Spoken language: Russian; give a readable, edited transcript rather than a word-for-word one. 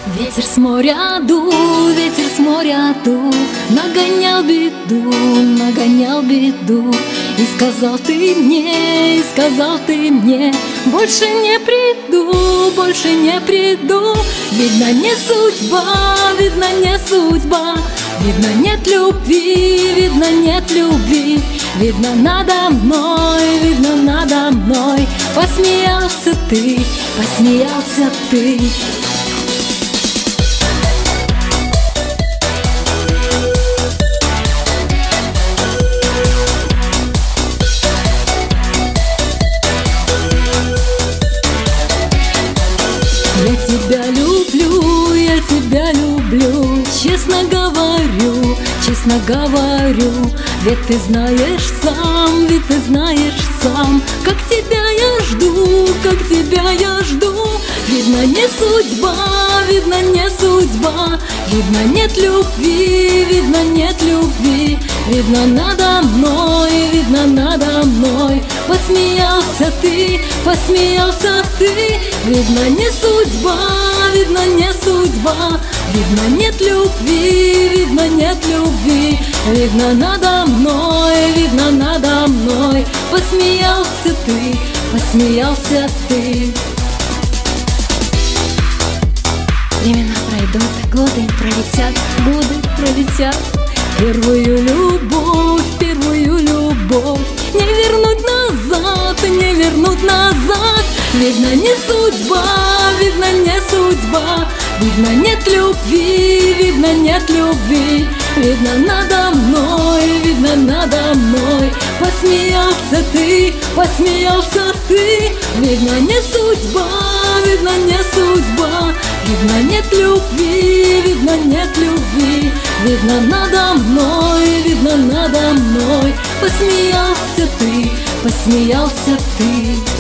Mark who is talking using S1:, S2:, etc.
S1: Ветер с моря дул, ветер с моря дул, нагонял беду. И сказал ты мне, больше не приду, больше не приду. Видно, не судьба, видно, не судьба. Видно, нет любви, видно, нет любви. Видно, надо мной посмеялся ты, посмеялся ты. Я тебя люблю, честно говорю. Ведь ты знаешь сам, как тебя я жду. Видно, не судьба, видно, не судьба. Видно, нет любви, видно, нет любви. Видно, надо мной посмеялся ты, посмеялся ты. Видно, не судьба, видно, не судьба. Видно, нет любви, видно, нет любви. Видно, надо мной посмеялся ты, посмеялся ты. Времена пройдут, годы пролетят, Первую любовь не вернуть назад. Видно, не судьба, видно, не судьба. Видно, нет любви, видно, нет любви. Видно, надо мной посмеялся ты, посмеялся ты. Видно, не судьба, видно, не судьба. Видно, нет любви, видно, нет любви. Видно, надо мной посмеялся ты, посмеялся ты.